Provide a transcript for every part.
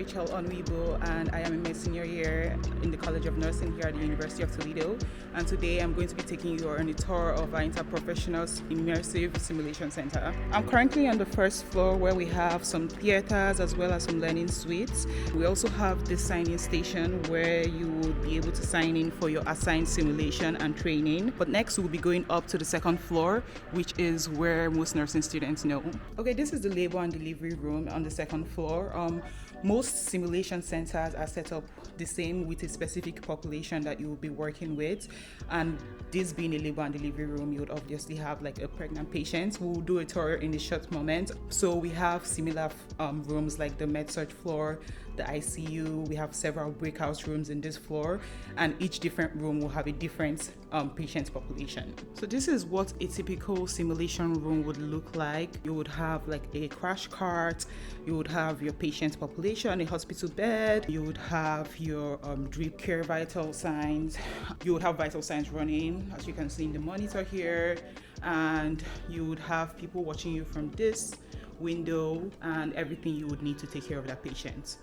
Rachel Onwibo, and I am in my senior year in the College of Nursing here at the University of Toledo. And today I'm going to be taking you on a tour of our Interprofessional Immersive Simulation Center. I'm currently on the first floor where we have some theaters as well as some learning suites. We also have this sign-in station where you will be able to sign in for your assigned simulation and training. But next we'll be going up to the second floor, which is where most nursing students know. Okay, this is the labor and delivery room on the second floor. Most simulation centers are set up the same with a specific population that you will be working with, and this being a labor and delivery room, you would obviously have like a pregnant patient. We'll do a tour in a short moment. So we have similar rooms like the med-surg floor, the ICU. We have several breakout rooms in this floor, and each different room will have a different patient population. So this is what a typical simulation room would look like. You would have like a crash cart, you would have your patient population, a hospital bed, you would have your drip care vital signs, you would have vital signs running, as you can see in the monitor here, and you would have people watching you from this window and everything you would need to take care of that patient.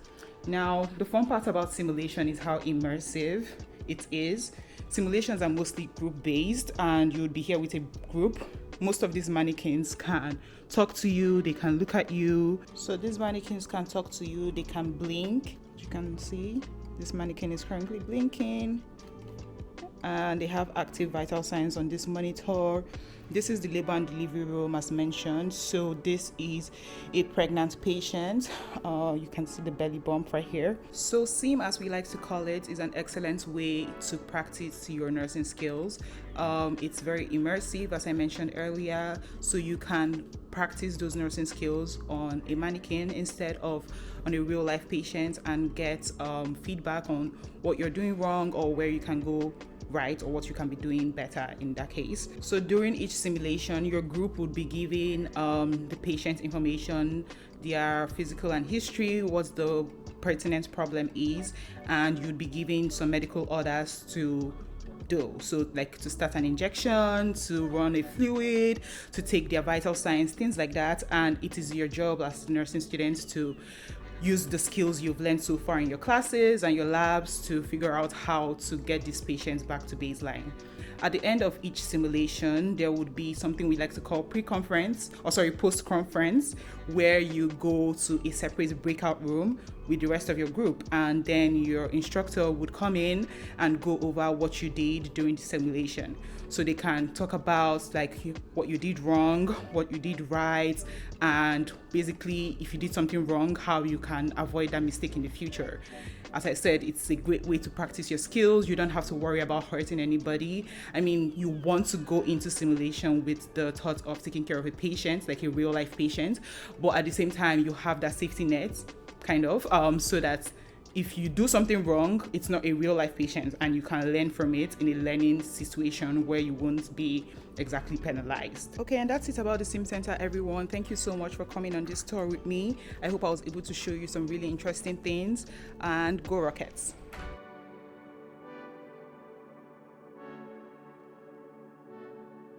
Now, the fun part about simulation is how immersive it is. Simulations are mostly group-based, and you would be here with a group. Most of these mannequins can talk to you, they can look at you. So these mannequins can talk to you, they can blink. As you can see, this mannequin is currently blinking, and they have active vital signs on this monitor. This is the labor and delivery room as mentioned. So this is a pregnant patient. You can see the belly bump right here. So SIM, as we like to call it, is an excellent way to practice your nursing skills. It's very immersive, as I mentioned earlier, so you can practice those nursing skills on a mannequin instead of on a real life patient, and get feedback on what you're doing wrong or where you can go right, or what you can be doing better in that case. So during each simulation, your group would be giving the patient information, their physical and history, what the pertinent problem is, and you'd be giving some medical orders to do. So like to start an injection, to run a fluid, to take their vital signs, things like that. And it is your job as nursing students to use the skills you've learned so far in your classes and your labs to figure out how to get these patients back to baseline. At the end of each simulation, there would be something we like to call post-conference, where you go to a separate breakout room with the rest of your group, and then your instructor would come in and go over what you did during the simulation. So they can talk about like what you did wrong, what you did right, and basically if you did something wrong, how you can avoid that mistake in the future. As I said, it's a great way to practice your skills. You don't have to worry about hurting anybody. I mean, you want to go into simulation with the thought of taking care of a patient, like a real life patient, but at the same time, you have that safety net, kind of, so that if you do something wrong, it's not a real life patient, and you can learn from it in a learning situation where you won't be exactly penalized. Okay, and that's it about the Sim Center, everyone. Thank you so much for coming on this tour with me. I hope I was able to show you some really interesting things, and go Rockets.